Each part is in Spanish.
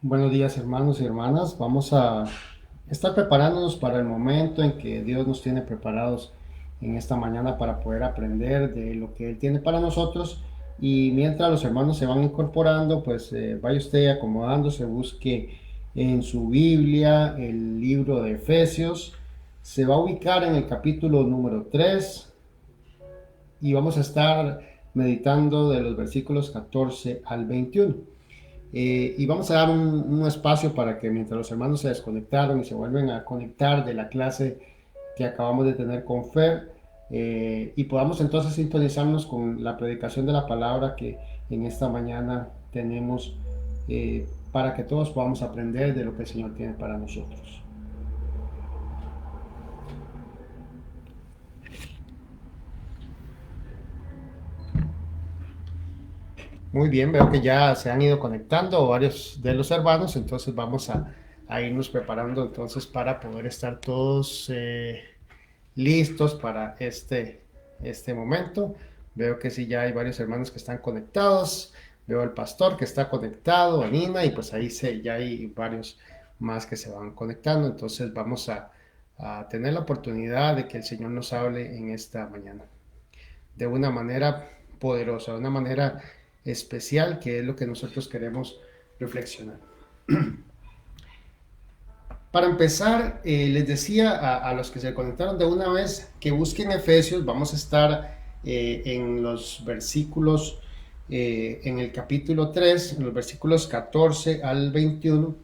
Buenos días, hermanos y hermanas. Vamos a estar preparándonos para el momento en que Dios nos tiene preparados en esta mañana para poder aprender de lo que Él tiene para nosotros. Y mientras los hermanos se van incorporando, pues vaya usted acomodándose, busque en su Biblia el libro de Efesios. Se va a ubicar en el capítulo número 3 y vamos a estar meditando de los versículos 14 al 21. Y vamos a dar un espacio para que mientras los hermanos se desconectaron y se vuelven a conectar de la clase que acabamos de tener con Fer, y podamos entonces sintonizarnos con la predicación de la palabra que en esta mañana tenemos, para que todos podamos aprender de lo que el Señor tiene para nosotros. Muy bien, veo que ya se han ido conectando varios de los hermanos, entonces vamos a irnos preparando entonces para poder estar todos listos para este momento. Veo que sí, ya hay varios hermanos que están conectados. Veo al pastor que está conectado, a Nina, y pues ahí ya hay varios más que se van conectando. Entonces vamos a tener la oportunidad de que el Señor nos hable en esta mañana de una manera poderosa, de una manera especial, que es lo que nosotros queremos reflexionar. Para empezar, les decía a los que se conectaron de una vez que busquen Efesios. Vamos a estar en los versículos, en el capítulo 3, en los versículos 14 al 21.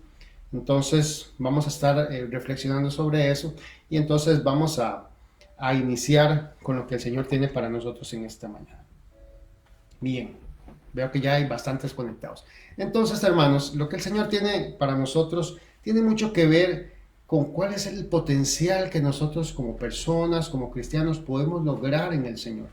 Entonces vamos a estar reflexionando sobre eso y entonces vamos a iniciar con lo que el Señor tiene para nosotros en esta mañana. Bien, veo que ya hay bastantes conectados. Entonces, hermanos, lo que el Señor tiene para nosotros tiene mucho que ver con cuál es el potencial que nosotros como personas, como cristianos, podemos lograr en el Señor.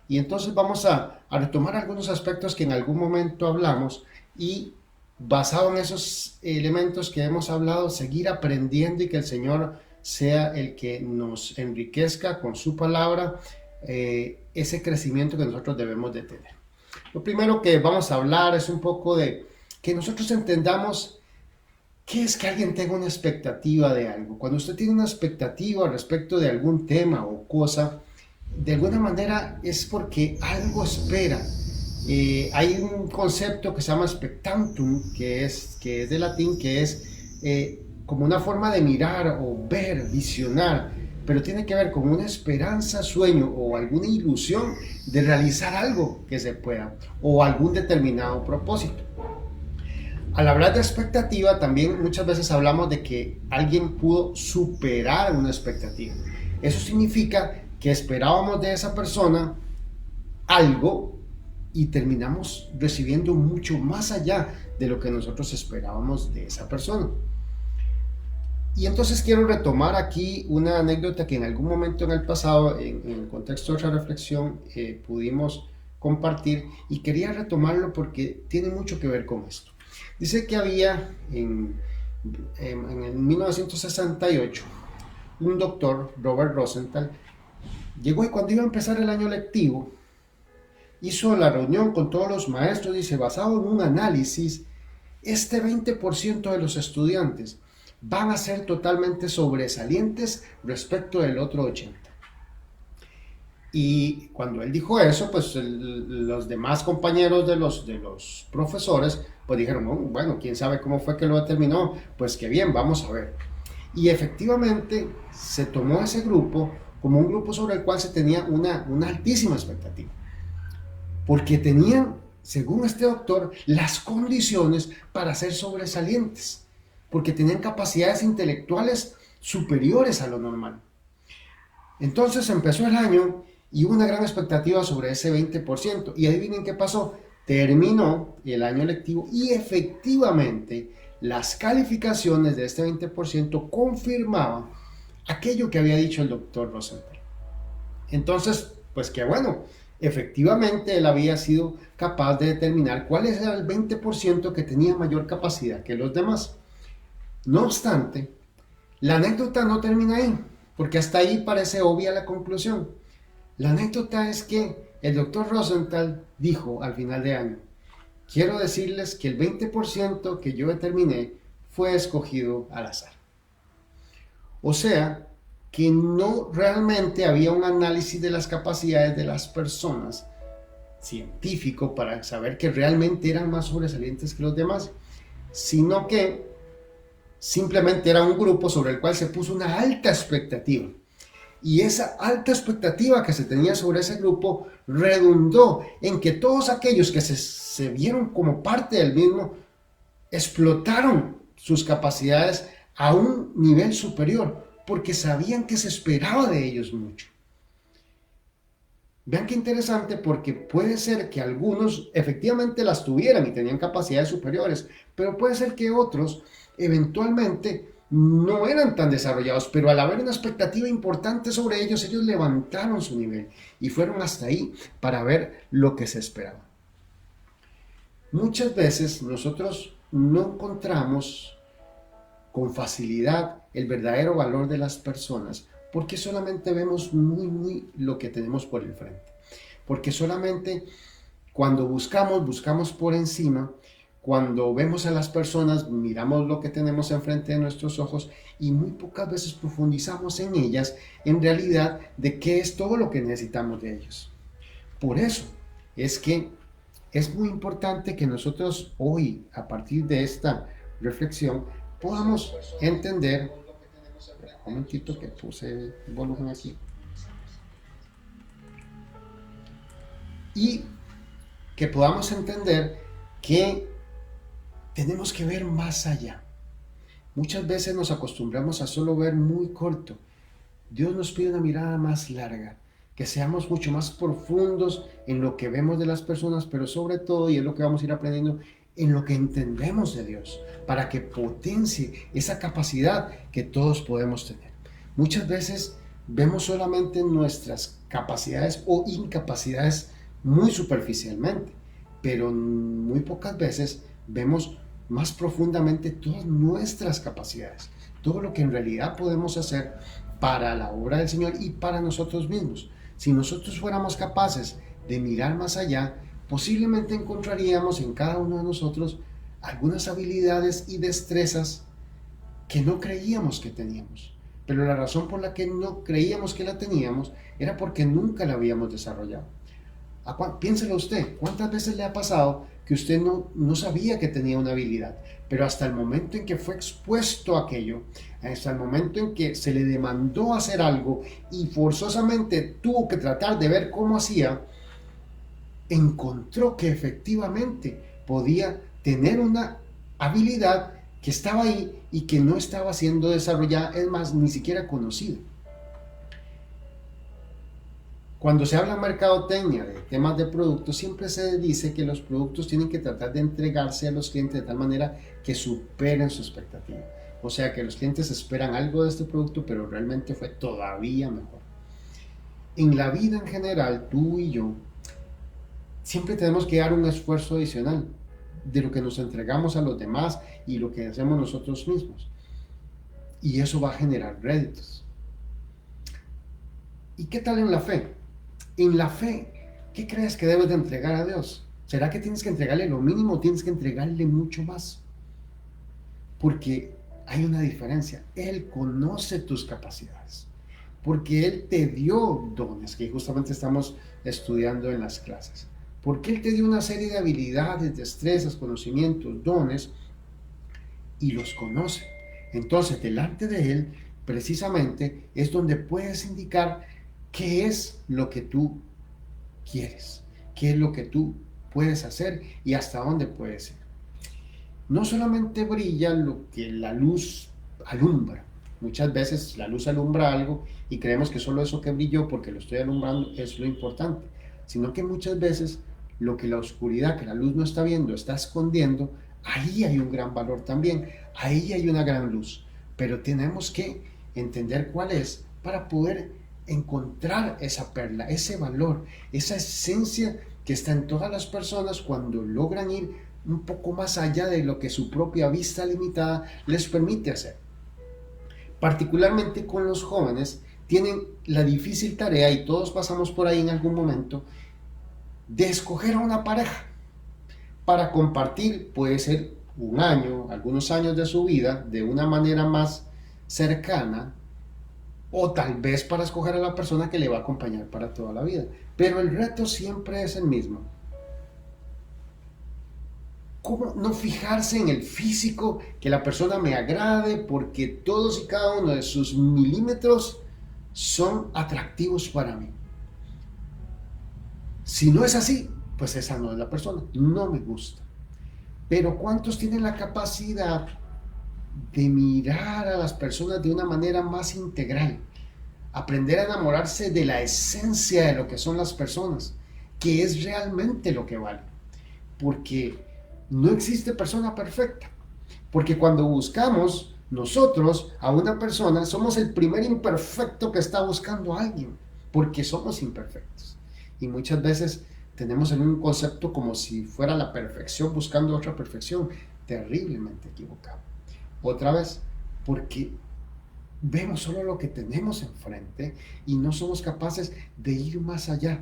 Y entonces vamos a retomar algunos aspectos que en algún momento hablamos y basado en esos elementos que hemos hablado, seguir aprendiendo y que el Señor sea el que nos enriquezca con su palabra, ese crecimiento que nosotros debemos de tener. Lo primero que vamos a hablar es un poco de que nosotros entendamos qué es que alguien tenga una expectativa de algo. Cuando usted tiene una expectativa respecto de algún tema o cosa, de alguna manera es porque algo espera. Hay un concepto que se llama expectantum, que es de latín, que es como una forma de mirar o ver, visionar, pero tiene que ver con una esperanza, sueño o alguna ilusión de realizar algo que se pueda o algún determinado propósito. Al hablar de expectativa, también muchas veces hablamos de que alguien pudo superar una expectativa. Eso significa que esperábamos de esa persona algo y terminamos recibiendo mucho más allá de lo que nosotros esperábamos de esa persona. Y entonces quiero retomar aquí una anécdota que en algún momento en el pasado, en el contexto de otra reflexión, pudimos compartir, y quería retomarlo porque tiene mucho que ver con esto. Dice que había en el 1968 un doctor, Robert Rosenthal, llegó, y cuando iba a empezar el año lectivo, hizo la reunión con todos los maestros. Dice, basado en un análisis, este 20% de los estudiantes van a ser totalmente sobresalientes respecto del otro 80%. Y cuando él dijo eso, pues los demás compañeros de los profesores, pues dijeron, "Oh, bueno, quién sabe cómo fue que lo determinó, pues qué bien, vamos a ver". Y efectivamente se tomó ese grupo como un grupo sobre el cual se tenía una altísima expectativa, porque tenían, según este doctor, las condiciones para ser sobresalientes, porque tenían capacidades intelectuales superiores a lo normal. Entonces empezó el año y hubo una gran expectativa sobre ese 20%. Y adivinen qué pasó. Terminó el año lectivo y efectivamente las calificaciones de este 20% confirmaban aquello que había dicho el doctor Rosenthal. Entonces, pues qué bueno, efectivamente él había sido capaz de determinar cuál era el 20% que tenía mayor capacidad que los demás. No obstante, la anécdota no termina ahí, porque hasta ahí parece obvia la conclusión. La anécdota es que el doctor Rosenthal dijo al final de año, quiero decirles que el 20% que yo determiné fue escogido al azar. O sea, que no realmente había un análisis de las capacidades de las personas científico para saber que realmente eran más sobresalientes que los demás, sino que simplemente era un grupo sobre el cual se puso una alta expectativa. Y esa alta expectativa que se tenía sobre ese grupo redundó en que todos aquellos que se vieron como parte del mismo explotaron sus capacidades a un nivel superior porque sabían que se esperaba de ellos mucho. Vean qué interesante, porque puede ser que algunos efectivamente las tuvieran y tenían capacidades superiores, pero puede ser que otros eventualmente no eran tan desarrollados, pero al haber una expectativa importante sobre ellos, ellos levantaron su nivel y fueron hasta ahí para ver lo que se esperaba. Muchas veces nosotros no encontramos con facilidad el verdadero valor de las personas porque solamente vemos muy lo que tenemos por el frente. Porque solamente cuando buscamos por encima, cuando vemos a las personas, miramos lo que tenemos enfrente de nuestros ojos y muy pocas veces profundizamos en ellas, en realidad, de qué es todo lo que necesitamos de ellos. Por eso es que es muy importante que nosotros hoy, a partir de esta reflexión, podamos entender. Un momentito que puse el volumen aquí. Y que podamos entender que tenemos que ver más allá. Muchas veces nos acostumbramos a solo ver muy corto. Dios nos pide una mirada más larga, que seamos mucho más profundos en lo que vemos de las personas, pero sobre todo, y es lo que vamos a ir aprendiendo, en lo que entendemos de Dios, para que potencie esa capacidad que todos podemos tener. Muchas veces vemos solamente nuestras capacidades o incapacidades muy superficialmente, pero muy pocas veces vemos más profundamente todas nuestras capacidades, todo lo que en realidad podemos hacer para la obra del Señor y para nosotros mismos. Si nosotros fuéramos capaces de mirar más allá, posiblemente encontraríamos en cada uno de nosotros algunas habilidades y destrezas que no creíamos que teníamos. Pero la razón por la que no creíamos que la teníamos era porque nunca la habíamos desarrollado. Piénselo usted, ¿cuántas veces le ha pasado que usted no sabía que tenía una habilidad, pero hasta el momento en que fue expuesto a aquello, hasta el momento en que se le demandó hacer algo y forzosamente tuvo que tratar de ver cómo hacía, encontró que efectivamente podía tener una habilidad que estaba ahí y que no estaba siendo desarrollada, es más, ni siquiera conocida? Cuando se habla en mercadotecnia de temas de productos, siempre se dice que los productos tienen que tratar de entregarse a los clientes de tal manera que superen su expectativa. O sea, que los clientes esperan algo de este producto, pero realmente fue todavía mejor. En la vida en general, tú y yo, siempre tenemos que dar un esfuerzo adicional de lo que nos entregamos a los demás y lo que hacemos nosotros mismos. Y eso va a generar réditos. ¿Y qué tal en la fe? En la fe, ¿qué crees que debes de entregar a Dios? ¿Será que tienes que entregarle lo mínimo o tienes que entregarle mucho más? Porque hay una diferencia. Él conoce tus capacidades. Porque Él te dio dones, que justamente estamos estudiando en las clases. Porque Él te dio una serie de habilidades, destrezas, conocimientos, dones, y los conoce. Entonces, delante de Él, precisamente, es donde puedes indicar qué es lo que tú quieres, qué es lo que tú puedes hacer y hasta dónde puedes ir. No solamente brilla lo que la luz alumbra. Muchas veces la luz alumbra algo y creemos que solo eso que brilló porque lo estoy alumbrando es lo importante, sino que muchas veces lo que la oscuridad, que la luz no está viendo, está escondiendo, ahí hay un gran valor también, ahí hay una gran luz, pero tenemos que entender cuál es para poder encontrar esa perla, ese valor, esa esencia que está en todas las personas cuando logran ir un poco más allá de lo que su propia vista limitada les permite hacer. Particularmente con los jóvenes, tienen la difícil tarea, y todos pasamos por ahí en algún momento, de escoger a una pareja. para compartir, puede ser un año, algunos años de su vida, de una manera más cercana, o tal vez para escoger a la persona que le va a acompañar para toda la vida. Pero el reto siempre es el mismo. ¿Cómo no fijarse en el físico, que la persona me agrade, porque todos y cada uno de sus milímetros son atractivos para mí? Si no es así, pues esa no es la persona, no me gusta. Pero ¿cuántos tienen la capacidad de mirar a las personas de una manera más integral? Aprender a enamorarse de la esencia de lo que son las personas, que es realmente lo que vale. Porque no existe persona perfecta. Porque cuando buscamos nosotros a una persona, somos el primer imperfecto que está buscando a alguien, porque somos imperfectos. Y muchas veces tenemos en un concepto como si fuera la perfección buscando otra perfección, terriblemente equivocado. Otra vez, porque vemos solo lo que tenemos enfrente y no somos capaces de ir más allá,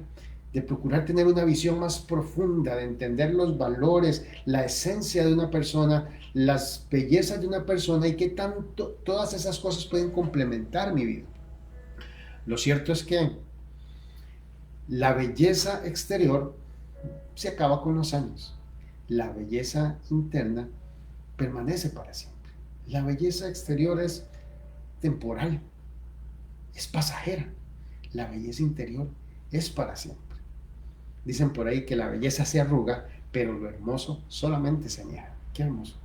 de procurar tener una visión más profunda, de entender los valores, la esencia de una persona, las bellezas de una persona y qué tanto todas esas cosas pueden complementar mi vida. Lo cierto es que la belleza exterior se acaba con los años. La belleza interna permanece para siempre. La belleza exterior es temporal, es pasajera. La belleza interior es para siempre. Dicen por ahí que la belleza se arruga, pero lo hermoso solamente se añade. Qué hermoso.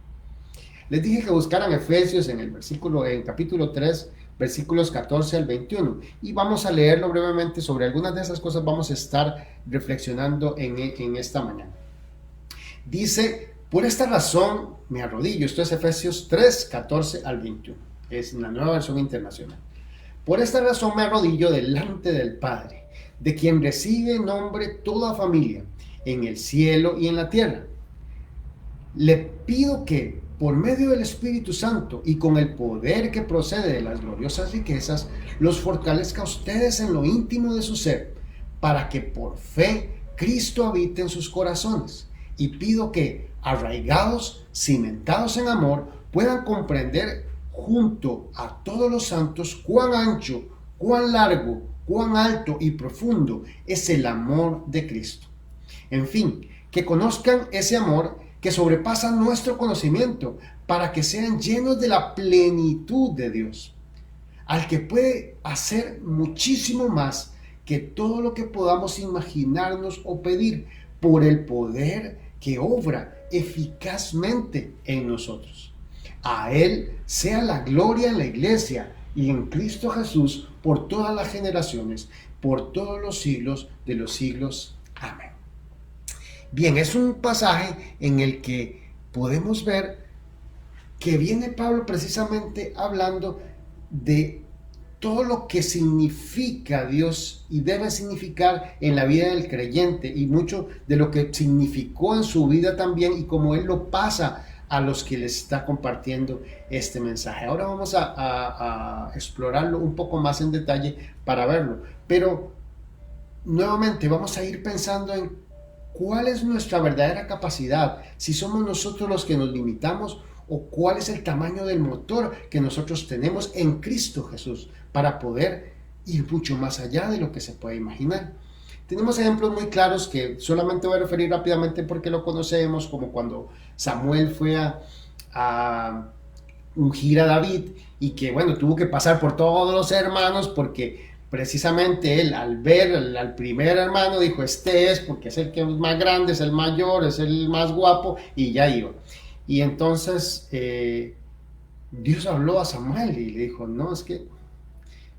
Les dije que buscaran Efesios en capítulo 3, versículos 14 al 21. Y vamos a leerlo brevemente. Sobre algunas de esas cosas vamos a estar reflexionando en esta mañana. Dice, por esta razón me arrodillo. Esto es Efesios 3, 14 al 21. Es la nueva versión internacional. Por esta razón me arrodillo delante del Padre, de quien recibe nombre toda familia, en el cielo y en la tierra. Le pido que, por medio del Espíritu Santo y con el poder que procede de las gloriosas riquezas, los fortalezca a ustedes en lo íntimo de su ser, para que por fe Cristo habite en sus corazones. Y pido que, arraigados, cimentados en amor, puedan comprender junto a todos los santos cuán ancho, cuán largo, cuán alto y profundo es el amor de Cristo. En fin, que conozcan ese amor que sobrepasa nuestro conocimiento, para que sean llenos de la plenitud de Dios, al que puede hacer muchísimo más que todo lo que podamos imaginarnos o pedir, por el poder que obra eficazmente en nosotros. A Él sea la gloria en la iglesia y en Cristo Jesús por todas las generaciones, por todos los siglos de los siglos. Amén. Bien, es un pasaje en el que podemos ver que viene Pablo precisamente hablando de todo lo que significa Dios y debe significar en la vida del creyente, y mucho de lo que significó en su vida también, y cómo Él lo pasa a los que les está compartiendo este mensaje. Ahora vamos a explorarlo un poco más en detalle para verlo, pero nuevamente vamos a ir pensando en cuál es nuestra verdadera capacidad, si somos nosotros los que nos limitamos, o cuál es el tamaño del motor que nosotros tenemos en Cristo Jesús para poder ir mucho más allá de lo que se puede imaginar. Tenemos ejemplos muy claros que solamente voy a referir rápidamente porque lo conocemos, como cuando Samuel fue a ungir a David, y que bueno, tuvo que pasar por todos los hermanos, porque precisamente él, al ver al primer hermano, dijo, este es, porque es el que es más grande, es el mayor, es el más guapo, y ya iba. Y entonces Dios habló a Samuel y le dijo, no, es que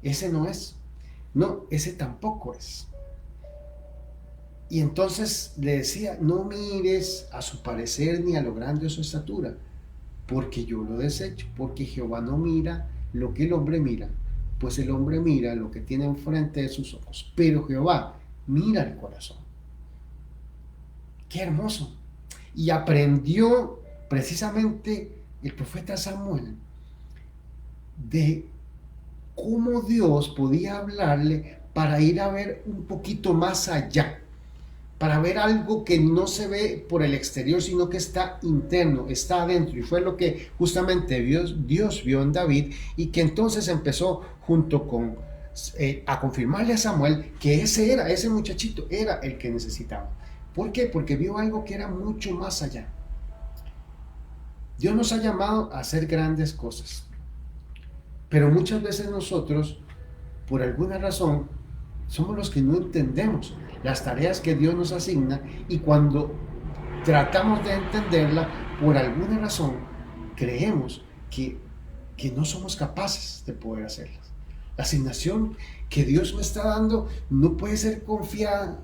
ese no es, no, ese tampoco es. Y entonces le decía, no mires a su parecer ni a lo grande de su estatura, porque yo lo desecho, porque Jehová no mira lo que el hombre mira, pues el hombre mira lo que tiene enfrente de sus ojos, pero Jehová mira el corazón. Qué hermoso. Y aprendió precisamente el profeta Samuel de cómo Dios podía hablarle para ir a ver un poquito más allá, para ver algo que no se ve por el exterior, sino que está interno, está adentro. Y fue lo que justamente Dios vio en David, y que entonces empezó junto con a confirmarle a Samuel que ese muchachito era el que necesitaba. ¿Por qué? Porque vio algo que era mucho más allá. Dios nos ha llamado a hacer grandes cosas, pero muchas veces nosotros, por alguna razón, somos los que no entendemos las tareas que Dios nos asigna, y cuando tratamos de entenderla, por alguna razón, creemos que no somos capaces de poder hacerlas. La asignación que Dios me está dando no puede ser confiada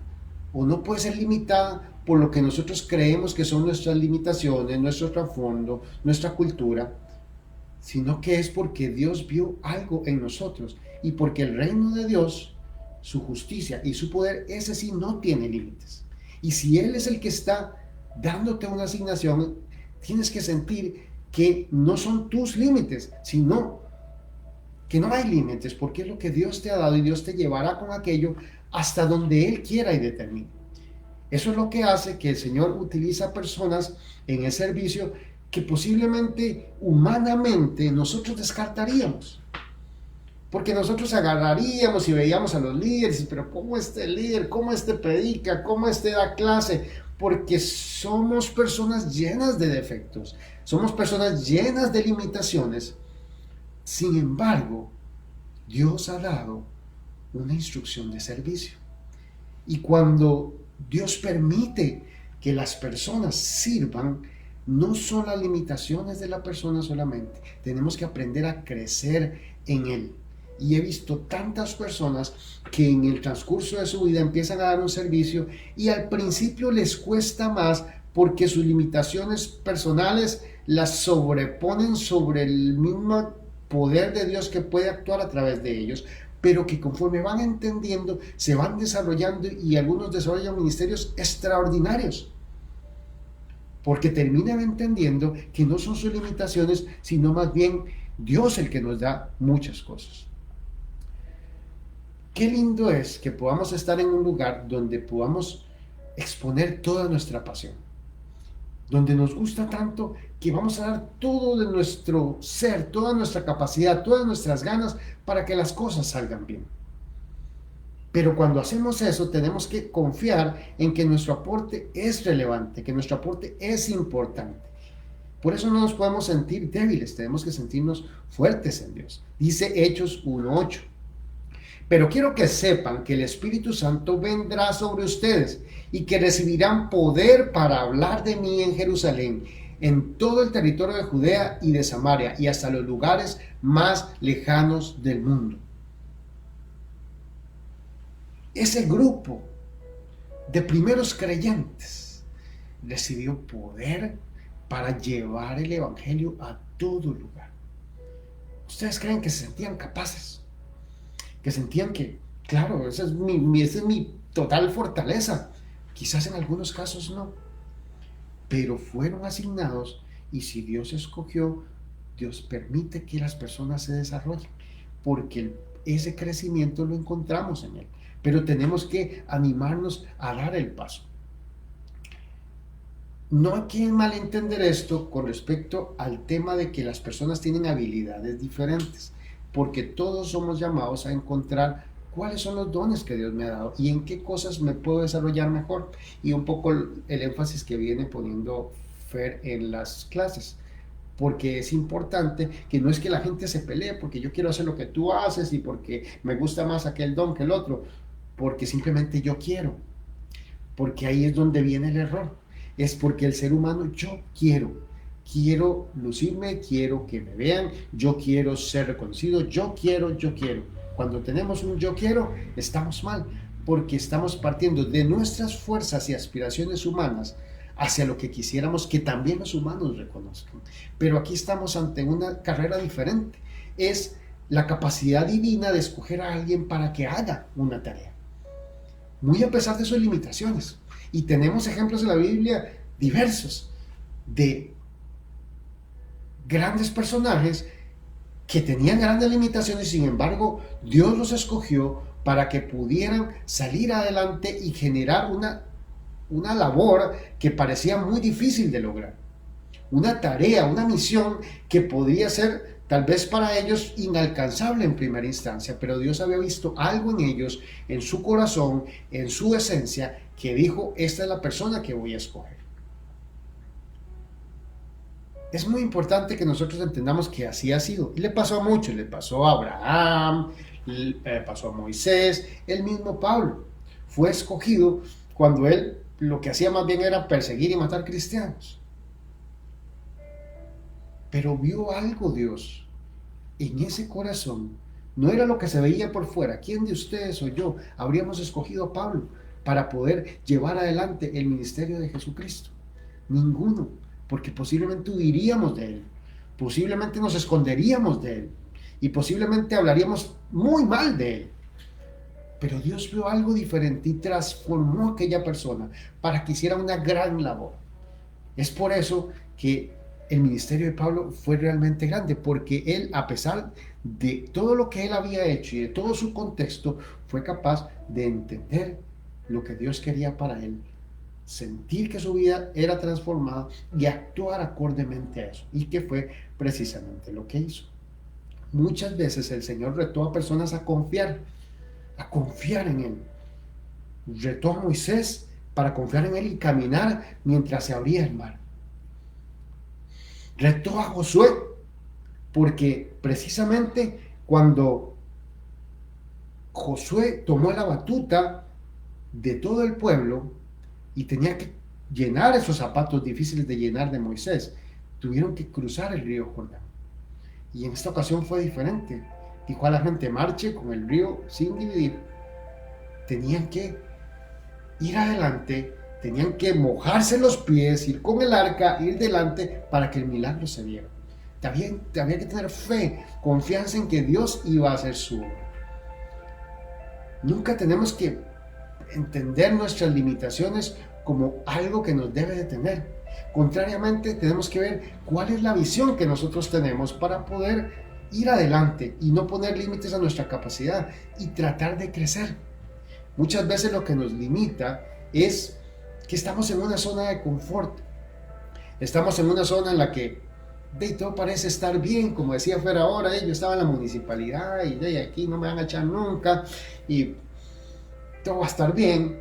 o no puede ser limitada por lo que nosotros creemos que son nuestras limitaciones, nuestro trasfondo, nuestra cultura, sino que es porque Dios vio algo en nosotros, y porque el reino de Dios, su justicia y su poder, ese sí no tiene límites. Y si Él es el que está dándote una asignación, tienes que sentir que no son tus límites, sino que no hay límites, porque es lo que Dios te ha dado, y Dios te llevará con aquello hasta donde Él quiera y determine. Eso es lo que hace que el Señor utiliza personas en el servicio que posiblemente humanamente nosotros descartaríamos. Porque nosotros agarraríamos y veíamos a los líderes, pero ¿cómo este líder, cómo este predica, cómo este da clase? Porque somos personas llenas de defectos, somos personas llenas de limitaciones. Sin embargo, Dios ha dado una instrucción de servicio. Y cuando Dios permite que las personas sirvan, no son las limitaciones de la persona solamente. Tenemos que aprender a crecer en Él. Y he visto tantas personas que en el transcurso de su vida empiezan a dar un servicio, y al principio les cuesta más porque sus limitaciones personales las sobreponen sobre el mismo poder de Dios que puede actuar a través de ellos, pero que conforme van entendiendo se van desarrollando, y algunos desarrollan ministerios extraordinarios porque terminan entendiendo que no son sus limitaciones, sino más bien Dios el que nos da muchas cosas. Qué lindo es que podamos estar en un lugar donde podamos exponer toda nuestra pasión, donde nos gusta tanto que vamos a dar todo de nuestro ser, toda nuestra capacidad, todas nuestras ganas para que las cosas salgan bien. Pero cuando hacemos eso, tenemos que confiar en que nuestro aporte es relevante, que nuestro aporte es importante. Por eso no nos podemos sentir débiles, tenemos que sentirnos fuertes en Dios. Dice Hechos 1:8. Pero quiero que sepan que el Espíritu Santo vendrá sobre ustedes, y que recibirán poder para hablar de mí en Jerusalén, en todo el territorio de Judea y de Samaria, y hasta los lugares más lejanos del mundo. Ese grupo de primeros creyentes recibió poder para llevar el evangelio a todo lugar. ¿Ustedes creen que se sentían capaces? Que sentían que, claro, esa es mi total fortaleza. Quizás en algunos casos no, pero fueron asignados, y si Dios escogió, Dios permite que las personas se desarrollen, porque ese crecimiento lo encontramos en Él. Pero tenemos que animarnos a dar el paso. No hay que malentender esto con respecto al tema de que las personas tienen habilidades diferentes, porque todos somos llamados a encontrar cuáles son los dones que Dios me ha dado y en qué cosas me puedo desarrollar mejor. Y un poco el énfasis que viene poniendo Fer en las clases, porque es importante que no es que la gente se pelee porque yo quiero hacer lo que tú haces y porque me gusta más aquel don que el otro, porque simplemente yo quiero, porque ahí es donde viene el error. Es porque el ser humano, yo quiero lucirme, quiero que me vean, yo quiero ser reconocido, yo quiero. Cuando tenemos un yo quiero, estamos mal, porque estamos partiendo de nuestras fuerzas y aspiraciones humanas hacia lo que quisiéramos que también los humanos reconozcan. Pero aquí estamos ante una carrera diferente. Es la capacidad divina de escoger a alguien para que haga una tarea, muy a pesar de sus limitaciones. Y tenemos ejemplos en la Biblia diversos de grandes personajes que tenían grandes limitaciones, sin embargo, Dios los escogió para que pudieran salir adelante y generar una una labor que parecía muy difícil de lograr, una tarea, una misión que podría ser tal vez para ellos inalcanzable en primera instancia, pero Dios había visto algo en ellos, en su corazón, en su esencia, que dijo, esta es la persona que voy a escoger. Es muy importante que nosotros entendamos que así ha sido. Y le pasó a muchos, le pasó a Abraham, le pasó a Moisés, el mismo Pablo. Fue escogido cuando él lo que hacía más bien era perseguir y matar cristianos. Pero vio algo Dios en ese corazón. No era lo que se veía por fuera. ¿Quién de ustedes o yo habríamos escogido a Pablo para poder llevar adelante el ministerio de Jesucristo? Ninguno, porque posiblemente huiríamos de él, posiblemente nos esconderíamos de él y posiblemente hablaríamos muy mal de él. Pero Dios vio algo diferente y transformó a aquella persona para que hiciera una gran labor. Es por eso que el ministerio de Pablo fue realmente grande, porque él, a pesar de todo lo que él había hecho y de todo su contexto, fue capaz de entender lo que Dios quería para él, sentir que su vida era transformada y actuar acordemente a eso, y que fue precisamente lo que hizo. Muchas veces el Señor retó a personas a confiar en Él. Retó a Moisés para confiar en Él y caminar mientras se abría el mar. Retó a Josué porque precisamente cuando Josué tomó la batuta de todo el pueblo y tenía que llenar esos zapatos difíciles de llenar de Moisés, tuvieron que cruzar el río Jordán. Y en esta ocasión fue diferente. Dijo a la gente, marche con el río sin dividir. Tenían que ir adelante, tenían que mojarse los pies, ir con el arca, ir delante para que el milagro se diera. Había que tener fe, confianza en que Dios iba a hacer su obra. Nunca tenemos que entender nuestras limitaciones como algo que nos debe detener. Contrariamente, tenemos que ver cuál es la visión que nosotros tenemos para poder ir adelante y no poner límites a nuestra capacidad y tratar de crecer. Muchas veces lo que nos limita es que estamos en una zona de confort. Estamos en una zona en la que todo parece estar bien, como decía Fer ahora, yo estaba en la municipalidad y de aquí no me van a echar nunca y todo va a estar bien.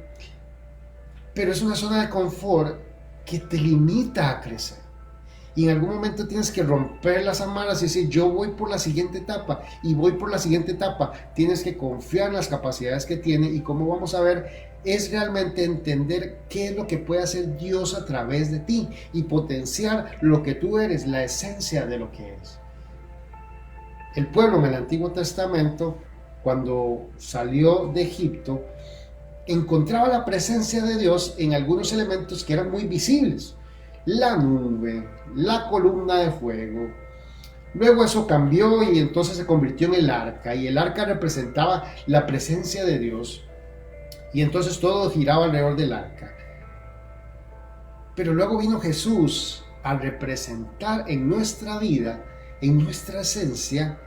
Pero es una zona de confort que te limita a crecer. Y en algún momento tienes que romper las amarras y decir, yo voy por la siguiente etapa y voy por la siguiente etapa. Tienes que confiar en las capacidades que tiene y como vamos a ver, es realmente entender qué es lo que puede hacer Dios a través de ti y potenciar lo que tú eres, la esencia de lo que eres. El pueblo en el Antiguo Testamento, cuando salió de Egipto, encontraba la presencia de Dios en algunos elementos que eran muy visibles. La nube, la columna de fuego. Luego eso cambió y entonces se convirtió en el arca, y el arca representaba la presencia de Dios, y entonces todo giraba alrededor del arca. Pero luego vino Jesús a representar en nuestra vida, en nuestra esencia,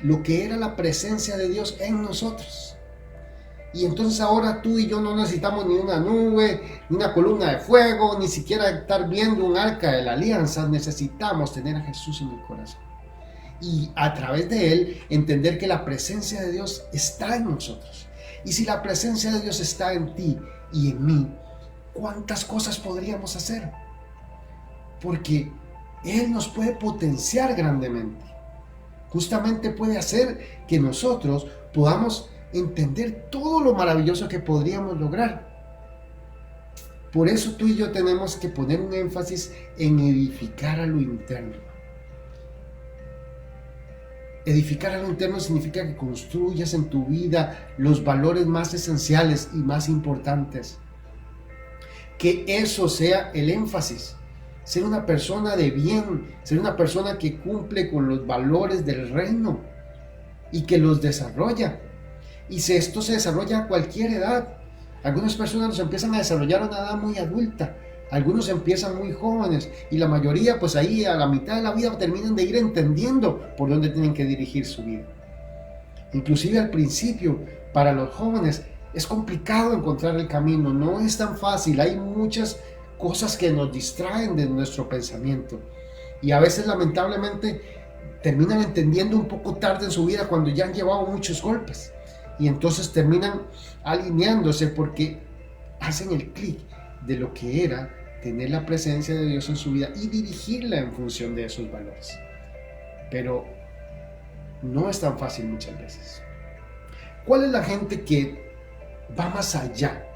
lo que era la presencia de Dios en nosotros. Y entonces ahora tú y yo no necesitamos ni una nube, ni una columna de fuego, ni siquiera estar viendo un arca de la alianza. Necesitamos tener a Jesús en el corazón. Y a través de Él entender que la presencia de Dios está en nosotros. Y si la presencia de Dios está en ti y en mí, ¿cuántas cosas podríamos hacer? Porque Él nos puede potenciar grandemente. Justamente puede hacer que nosotros podamos entender todo lo maravilloso que podríamos lograr. Por eso tú y yo tenemos que poner un énfasis en edificar a lo interno. Edificar a lo interno significa que construyas en tu vida los valores más esenciales y más importantes. Que eso sea el énfasis. Ser una persona de bien, ser una persona que cumple con los valores del reino y que los desarrolla. Y si esto se desarrolla a cualquier edad, algunas personas los empiezan a desarrollar a una edad muy adulta, algunos empiezan muy jóvenes y la mayoría pues ahí a la mitad de la vida terminan de ir entendiendo por dónde tienen que dirigir su vida. Inclusive al principio, para los jóvenes, Es complicado encontrar el camino, no es tan fácil, hay muchas cosas que nos distraen de nuestro pensamiento y a veces lamentablemente terminan entendiendo un poco tarde en su vida cuando ya han llevado muchos golpes y entonces terminan alineándose porque hacen el clic de lo que era tener la presencia de Dios en su vida y dirigirla en función de esos valores. Pero no es tan fácil muchas veces. ¿Cuál es la gente que va más allá?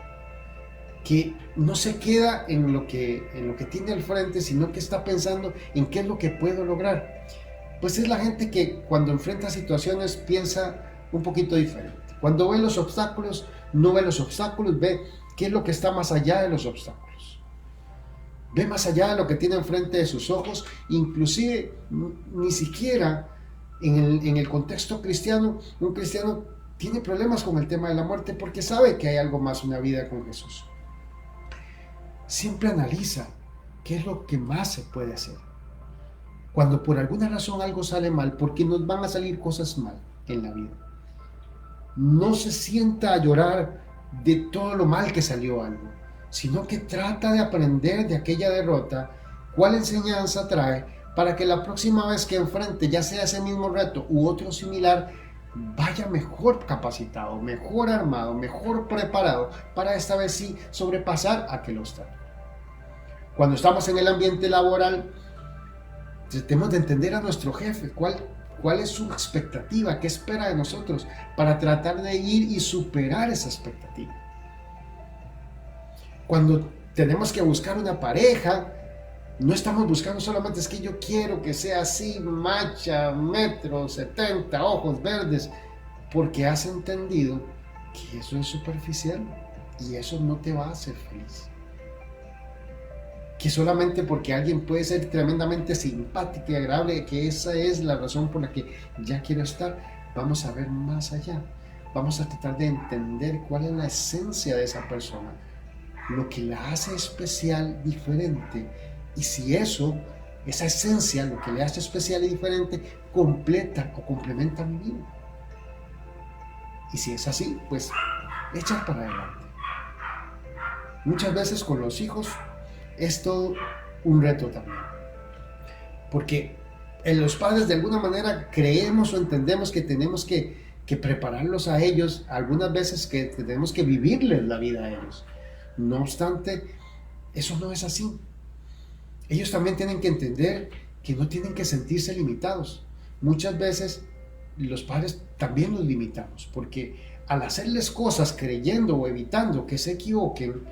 Que no se queda en lo que tiene al frente, sino que está pensando en qué es lo que puedo lograr. Pues es la gente que cuando enfrenta situaciones piensa un poquito diferente. Cuando ve los obstáculos, no ve los obstáculos, ve qué es lo que está más allá de los obstáculos. Ve más allá de lo que tiene enfrente de sus ojos, inclusive ni siquiera en el contexto cristiano, un cristiano tiene problemas con el tema de la muerte porque sabe que hay algo más, una vida con Jesús. Siempre analiza qué es lo que más se puede hacer. Cuando por alguna razón algo sale mal, porque nos van a salir cosas mal en la vida, no se sienta a llorar de todo lo mal que salió algo, sino que trata de aprender de aquella derrota, cuál enseñanza trae, para que la próxima vez que enfrente, ya sea ese mismo reto u otro similar, vaya mejor capacitado, mejor armado, mejor preparado para esta vez sí sobrepasar aquel obstáculo. Cuando estamos en el ambiente laboral, tratemos de entender a nuestro jefe, cuál es su expectativa, qué espera de nosotros, para tratar de ir y superar esa expectativa. Cuando tenemos que buscar una pareja, no estamos buscando solamente es que yo quiero que sea así, macha, 1,70 m, ojos verdes, porque has entendido que eso es superficial y eso no te va a hacer feliz. Que solamente porque alguien puede ser tremendamente simpático y agradable, que esa es la razón por la que ya quiero estar, vamos a ver más allá. Vamos a tratar de entender cuál es la esencia de esa persona, lo que la hace especial, diferente. Y si esa esencia, lo que le hace especial y diferente, completa o complementa mi vida. Y si es así, pues echar para adelante. Muchas veces con los hijos es todo un reto también. Porque en los padres de alguna manera creemos o entendemos que tenemos que prepararlos a ellos, algunas veces que tenemos que vivirles la vida a ellos. No obstante, eso no es así. Ellos también tienen que entender que no tienen que sentirse limitados. Muchas veces los padres también los limitamos, porque al hacerles cosas creyendo o evitando que se equivoquen,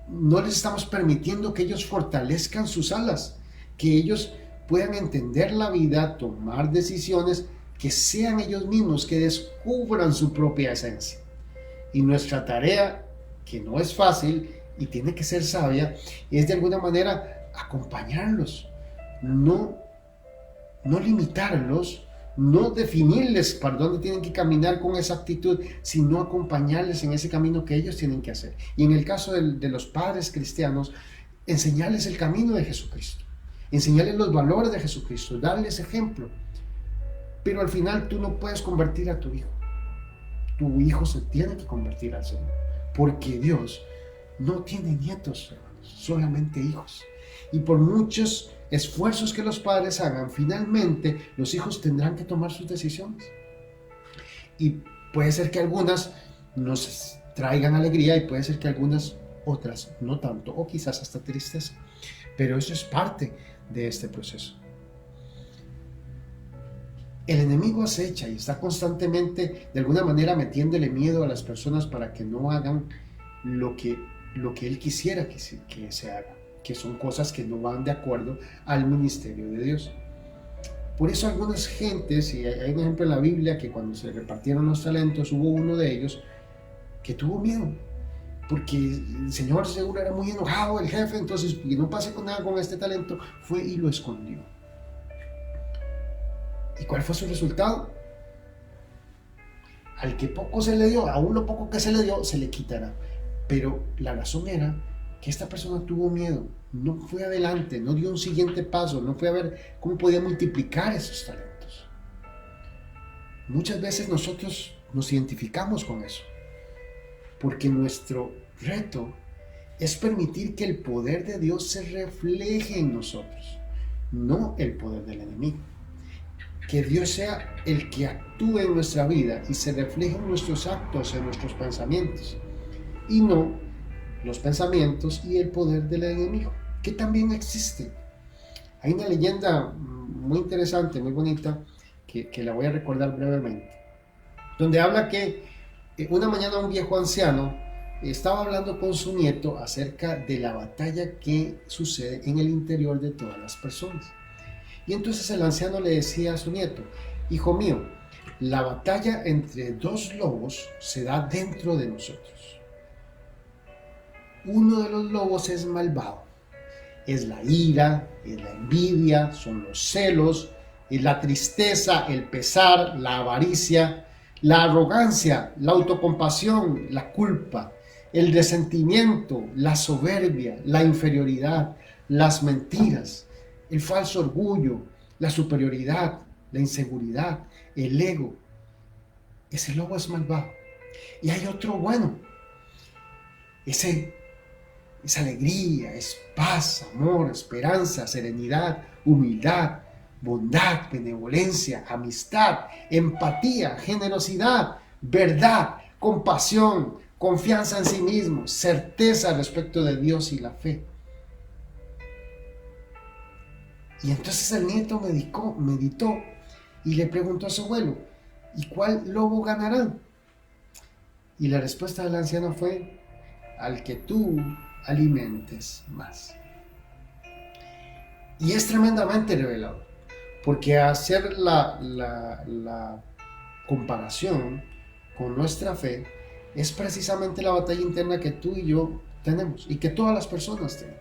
no les estamos permitiendo que ellos fortalezcan sus alas, que ellos puedan entender la vida, tomar decisiones, que sean ellos mismos, que descubran su propia esencia. Y nuestra tarea, que no es fácil y tiene que ser sabia, es de alguna manera acompañarlos, no limitarlos, no definirles para dónde tienen que caminar con esa actitud, sino acompañarles en ese camino que ellos tienen que hacer. Y en el caso de los padres cristianos, enseñarles el camino de Jesucristo, enseñarles los valores de Jesucristo, darles ejemplo. Pero al final tú no puedes convertir a tu hijo se tiene que convertir al Señor, porque Dios no tiene nietos, hermanos, solamente hijos. Y por muchos esfuerzos que los padres hagan, finalmente los hijos tendrán que tomar sus decisiones. Y puede ser que algunas nos traigan alegría y puede ser que algunas otras no tanto, o quizás hasta tristeza. Pero eso es parte de este proceso. El enemigo acecha y está constantemente, de alguna manera, metiéndole miedo a las personas para que no hagan lo que él quisiera que se haga, que son cosas que no van de acuerdo al ministerio de Dios. Por eso algunas gentes, y hay un ejemplo en la Biblia, que cuando se repartieron los talentos, hubo uno de ellos que tuvo miedo, porque el Señor seguro era muy enojado, el jefe, entonces que no pase con nada con este talento, fue y lo escondió. ¿Y cuál fue su resultado? Al que poco se le dio, aún lo poco que se le dio, se le quitará. Pero la razón era que esta persona tuvo miedo, no fue adelante, no dio un siguiente paso, no fue a ver cómo podía multiplicar esos talentos. Muchas veces nosotros nos identificamos con eso. porque nuestro reto es permitir que el poder de Dios se refleje en nosotros, no el poder del enemigo. Que Dios sea el que actúe en nuestra vida y se refleje en nuestros actos, en nuestros pensamientos, y no los pensamientos y el poder del enemigo, que también existe. Hay una leyenda muy interesante, muy bonita, que la voy a recordar brevemente, donde habla que una mañana un viejo anciano estaba hablando con su nieto acerca de la batalla que sucede en el interior de todas las personas. Y entonces el anciano le decía a su nieto: hijo mío, la batalla entre dos lobos se da dentro de nosotros. Uno de los lobos es malvado, es la ira, es la envidia, son los celos, es la tristeza, el pesar, la avaricia, la arrogancia, la autocompasión, la culpa, el resentimiento, la soberbia, la inferioridad, las mentiras, el falso orgullo, la superioridad, la inseguridad, el ego. Ese lobo es malvado. Y hay otro bueno. Es alegría, es paz, amor, esperanza, serenidad, humildad, bondad, benevolencia, amistad, empatía, generosidad, verdad, compasión, confianza en sí mismo, certeza respecto de Dios y la fe. Y entonces el nieto meditó y le preguntó a su abuelo: ¿y cuál lobo ganará? Y la respuesta del anciano fue: al que tú alimentes más. Y es tremendamente revelador, porque hacer la comparación con nuestra fe es precisamente la batalla interna que tú y yo tenemos y que todas las personas tienen.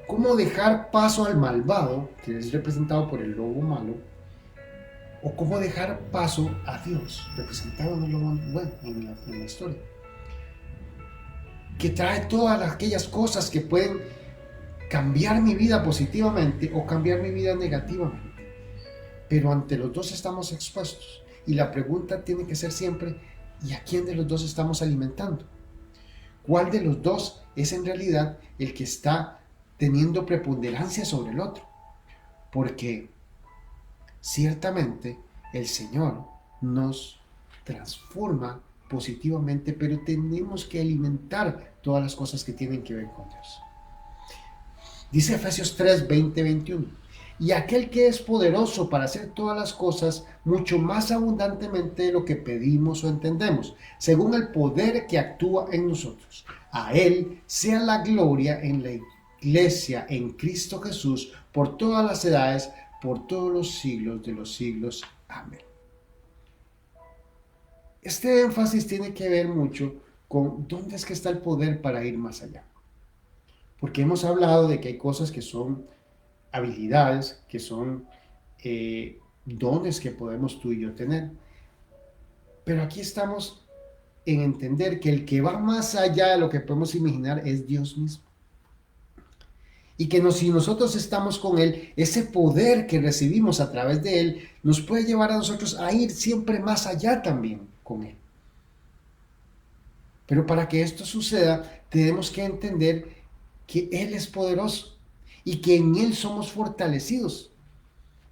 ¿Cómo dejar paso al malvado, que es representado por el lobo malo? ¿O cómo dejar paso a Dios, representado en el lobo bueno en la historia? Que trae todas aquellas cosas que pueden cambiar mi vida positivamente o cambiar mi vida negativamente. Pero ante los dos estamos expuestos. Y la pregunta tiene que ser siempre: ¿y a quién de los dos estamos alimentando? ¿Cuál de los dos es en realidad el que está teniendo preponderancia sobre el otro? Porque ciertamente el Señor nos transforma positivamente, pero tenemos que alimentar todas las cosas que tienen que ver con Dios. Dice Efesios 3, 20, 21: y aquel que es poderoso para hacer todas las cosas mucho más abundantemente de lo que pedimos o entendemos, según el poder que actúa en nosotros. A Él sea la gloria en la Iglesia, en Cristo Jesús, por todas las edades, por todos los siglos de los siglos. Amén. Este énfasis tiene que ver mucho con dónde es que está el poder para ir más allá. Porque hemos hablado de que hay cosas que son habilidades, que son dones que podemos tú y yo tener. Pero aquí estamos en entender que el que va más allá de lo que podemos imaginar es Dios mismo. Y que si nosotros estamos con Él, ese poder que recibimos a través de Él nos puede llevar a nosotros a ir siempre más allá también con Él. Pero para que esto suceda, tenemos que entender que Él es poderoso y que en Él somos fortalecidos.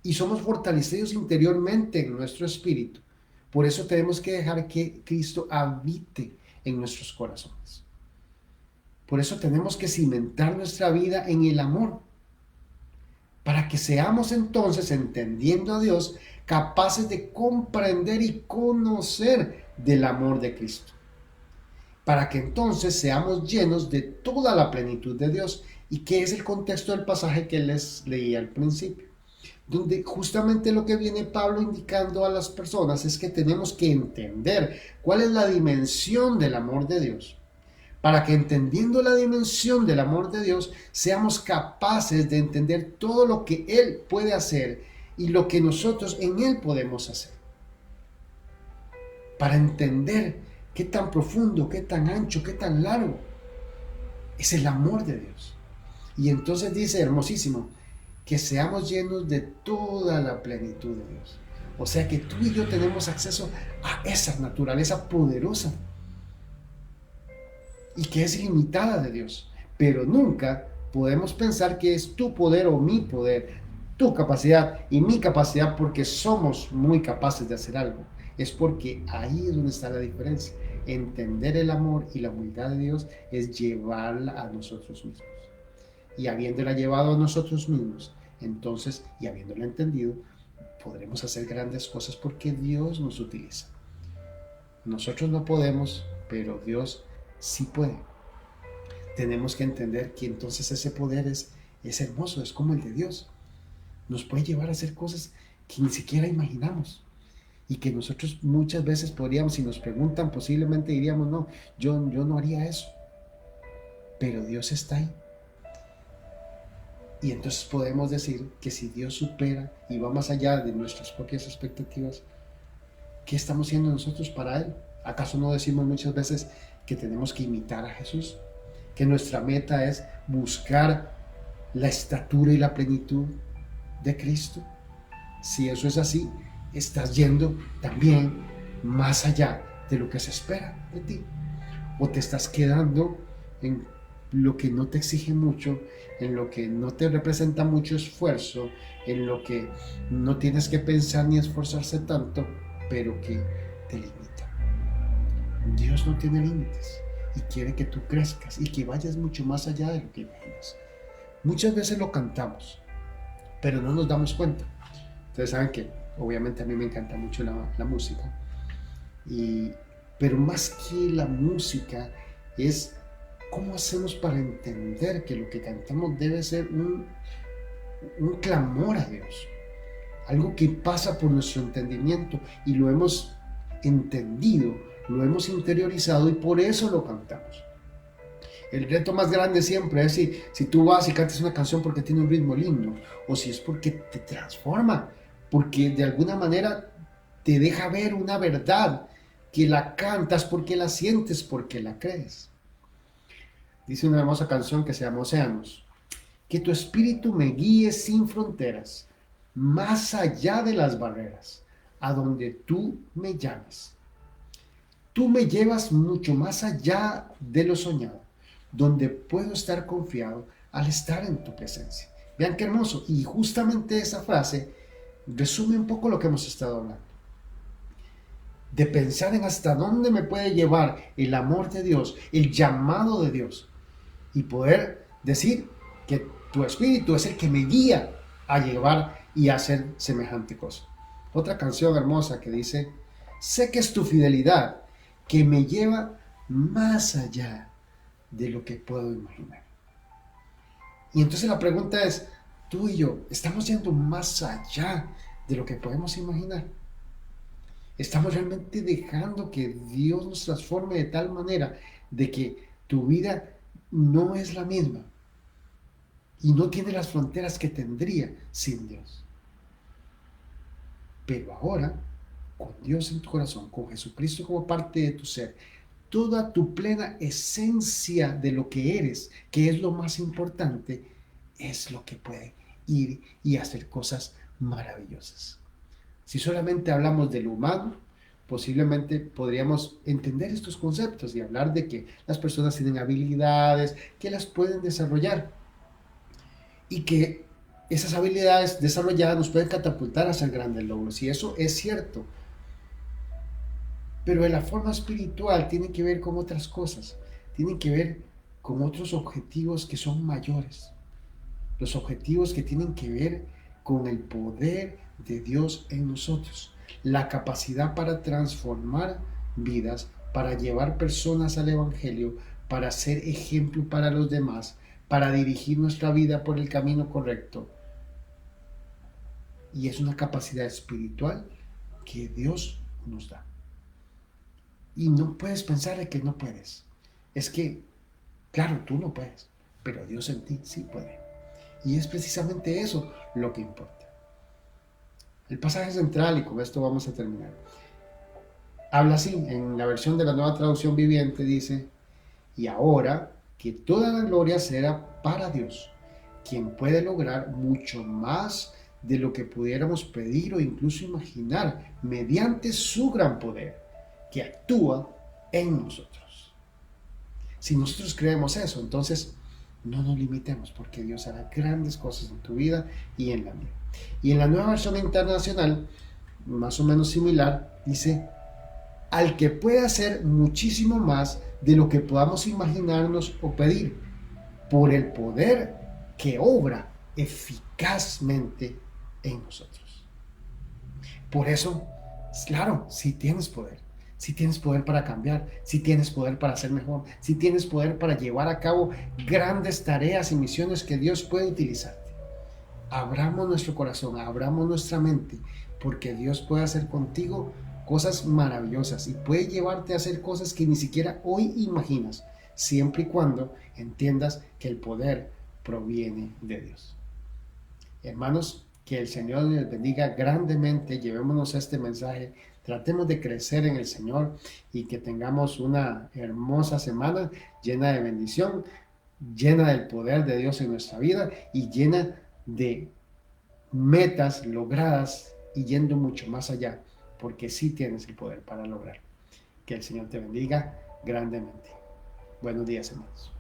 Y somos fortalecidos interiormente en nuestro espíritu. Por eso tenemos que dejar que Cristo habite en nuestros corazones. Por eso tenemos que cimentar nuestra vida en el amor, para que seamos entonces, entendiendo a Dios, capaces de comprender y conocer del amor de Cristo. Para que entonces seamos llenos de toda la plenitud de Dios, y que es el contexto del pasaje que les leí al principio, donde justamente lo que viene Pablo indicando a las personas es que tenemos que entender cuál es la dimensión del amor de Dios, para que entendiendo la dimensión del amor de Dios seamos capaces de entender todo lo que Él puede hacer y lo que nosotros en Él podemos hacer. Para entender qué tan profundo, qué tan ancho, qué tan largo es el amor de Dios. Y entonces dice, hermosísimo, que seamos llenos de toda la plenitud de Dios. O sea que tú y yo tenemos acceso a esa naturaleza poderosa. y que es ilimitada de Dios. Pero nunca podemos pensar que es tu poder o mi poder, tu capacidad y mi capacidad, porque somos muy capaces de hacer algo. Es porque ahí es donde está la diferencia. Entender el amor y la humildad de Dios es llevarla a nosotros mismos. Y habiéndola llevado a nosotros mismos, entonces, y habiéndola entendido, podremos hacer grandes cosas porque Dios nos utiliza. Nosotros no podemos, pero Dios sí puede. Tenemos que entender que entonces ese poder es hermoso, es como el de Dios. Nos puede llevar a hacer cosas que ni siquiera imaginamos y que nosotros muchas veces podríamos, si nos preguntan, posiblemente diríamos, no, yo no haría eso. Pero Dios está ahí. Y entonces podemos decir que si Dios supera y va más allá de nuestras propias expectativas, ¿qué estamos haciendo nosotros para Él? ¿Acaso no decimos muchas veces que tenemos que imitar a Jesús? Que nuestra meta es buscar la estatura y la plenitud de Cristo. Si eso es así, estás yendo también más allá de lo que se espera de ti. O te estás quedando en lo que no te exige mucho, en lo que no te representa mucho esfuerzo, en lo que no tienes que pensar ni esforzarse tanto, pero que te limita. Dios no tiene límites y quiere que tú crezcas y que vayas mucho más allá de lo que imaginas. Muchas veces lo cantamos, pero no nos damos cuenta. Ustedes saben que obviamente a mí me encanta mucho la música, pero más que la música es cómo hacemos para entender que lo que cantamos debe ser un clamor a Dios, algo que pasa por nuestro entendimiento y lo hemos entendido, lo hemos interiorizado y por eso lo cantamos. El reto más grande siempre es si tú vas y cantas una canción porque tiene un ritmo lindo, o si es porque te transforma, porque de alguna manera te deja ver una verdad, que la cantas porque la sientes, porque la crees. Dice una hermosa canción que se llama Océanos: que tu espíritu me guíe sin fronteras, más allá de las barreras, a donde tú me llames. Tú me llevas mucho más allá de lo soñado, donde puedo estar confiado al estar en tu presencia. Vean qué hermoso. Y justamente esa frase resume un poco lo que hemos estado hablando. De pensar en hasta dónde me puede llevar el amor de Dios, el llamado de Dios, y poder decir que tu espíritu es el que me guía a llevar y a hacer semejante cosa. Otra canción hermosa que dice: sé que es tu fidelidad que me lleva más allá de lo que puedo imaginar. Y entonces la pregunta es, tú y yo, ¿estamos yendo más allá de lo que podemos imaginar? ¿Estamos realmente dejando que Dios nos transforme de tal manera de que tu vida no es la misma y no tiene las fronteras que tendría sin Dios? Pero ahora, con Dios en tu corazón, con Jesucristo como parte de tu ser, toda tu plena esencia de lo que eres, que es lo más importante, es lo que puede ir y hacer cosas maravillosas. Si solamente hablamos del humano, posiblemente podríamos entender estos conceptos y hablar de que las personas tienen habilidades, que las pueden desarrollar y que esas habilidades desarrolladas nos pueden catapultar a ser grandes logros. Y eso es cierto. Pero de la forma espiritual tiene que ver con otras cosas, tiene que ver con otros objetivos que son mayores, los objetivos que tienen que ver con el poder de Dios en nosotros, la capacidad para transformar vidas, para llevar personas al Evangelio, para ser ejemplo para los demás, para dirigir nuestra vida por el camino correcto. Y es una capacidad espiritual que Dios nos da. Y no puedes pensar de que no puedes. Es que, claro, tú no puedes, pero Dios en ti sí puede. Y es precisamente eso lo que importa. El pasaje central, y con esto vamos a terminar, habla así, en la versión de la Nueva Traducción Viviente dice: y ahora que toda la gloria será para Dios, quien puede lograr mucho más de lo que pudiéramos pedir o incluso imaginar, mediante su gran poder que actúa en nosotros. Si nosotros creemos eso, entonces no nos limitemos, porque Dios hará grandes cosas en tu vida y en la mía. Y en la Nueva Versión Internacional, más o menos similar, dice: al que puede hacer muchísimo más de lo que podamos imaginarnos o pedir, por el poder que obra eficazmente en nosotros. Por eso, claro, si tienes poder, si tienes poder para cambiar, si tienes poder para ser mejor, si tienes poder para llevar a cabo grandes tareas y misiones que Dios puede utilizarte. Abramos nuestro corazón, abramos nuestra mente, porque Dios puede hacer contigo cosas maravillosas y puede llevarte a hacer cosas que ni siquiera hoy imaginas, siempre y cuando entiendas que el poder proviene de Dios. Hermanos, que el Señor les bendiga grandemente, llevémonos este mensaje, tratemos de crecer en el Señor y que tengamos una hermosa semana llena de bendición, llena del poder de Dios en nuestra vida y llena de metas logradas y yendo mucho más allá, porque sí tienes el poder para lograr. Que el Señor te bendiga grandemente. Buenos días, hermanos.